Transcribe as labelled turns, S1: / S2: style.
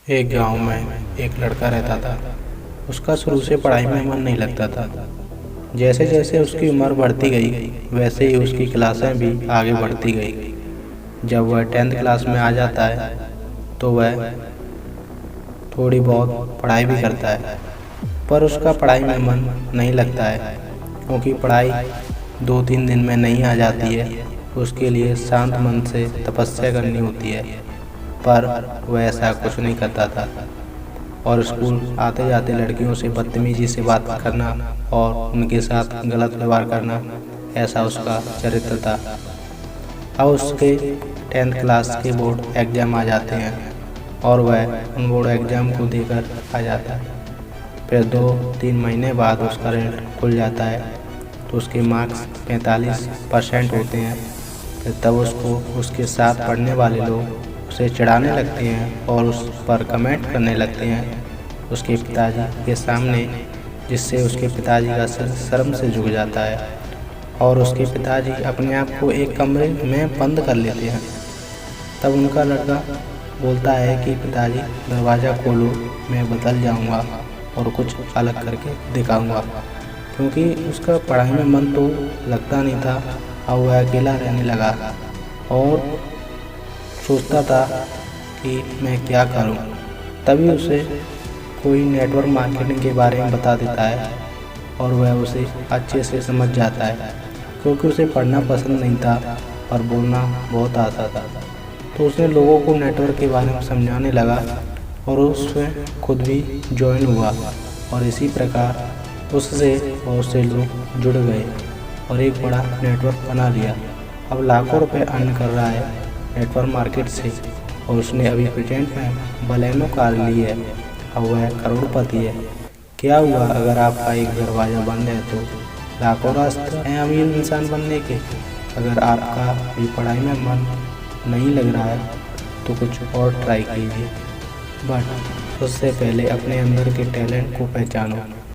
S1: एक गांव में एक लड़का रहता था। उसका शुरू से पढ़ाई में मन नहीं लगता था। जैसे जैसे उसकी उम्र बढ़ती गई वैसे ही उसकी क्लासें भी आगे बढ़ती गई। जब वह 10th क्लास में आ जाता है तो वह थोड़ी बहुत पढ़ाई भी करता है, पर उसका पढ़ाई में मन नहीं लगता है क्योंकि पढ़ाई 2-3 दिन में नहीं आ जाती है। उसके लिए शांत मन से तपस्या करनी होती है, पर वह ऐसा कुछ नहीं करता था और स्कूल आते जाते लड़कियों से बदतमीजी से बात करना और उनके साथ गलत व्यवहार करना, ऐसा उसका चरित्र था। अब उसके 10th क्लास के बोर्ड एग्ज़ाम आ जाते हैं और वह उन बोर्ड एग्ज़ाम को देकर आ जाता है। फिर 2-3 महीने बाद उसका रिजल्ट खुल जाता है तो उसके मार्क्स 45% होते हैं। फिर तब उसको उसके साथ पढ़ने वाले लोग उसे चिढ़ाने लगते हैं और उस पर कमेंट करने लगते हैं उसके पिताजी के सामने, जिससे उसके पिताजी का सिर शर्म से झुक जाता है और उसके पिताजी अपने आप को एक कमरे में बंद कर लेते हैं। तब उनका लड़का बोलता है कि पिताजी दरवाज़ा खोलो, मैं बदल जाऊंगा और कुछ अलग करके दिखाऊंगा, क्योंकि उसका पढ़ाई में मन तो लगता नहीं था। अब वह अकेला रहने लगा और सोचता था कि मैं क्या करूं। तभी उसे कोई नेटवर्क मार्केटिंग के बारे में बता देता है और वह उसे अच्छे से समझ जाता है, क्योंकि उसे पढ़ना पसंद नहीं था और बोलना बहुत आता था। तो उसने लोगों को नेटवर्क के बारे में समझाने लगा और उसमें खुद भी ज्वाइन हुआ और इसी प्रकार उससे बहुत से लोग जुड़ गए और एक बड़ा नेटवर्क बना लिया। अब लाखों रुपए अर्न कर रहा है नेटवर्क मार्केट से और उसने अभी प्रेजेंट में बलेनो कार ली है। अब वह करोड़पति है। क्या हुआ अगर आपका एक दरवाज़ा बंद है तो लाखों रास्ते हैं अमीर इंसान बनने के। अगर आपका भी पढ़ाई में मन नहीं लग रहा है तो कुछ और ट्राई कीजिए, बट उससे पहले अपने अंदर के टैलेंट को पहचानो।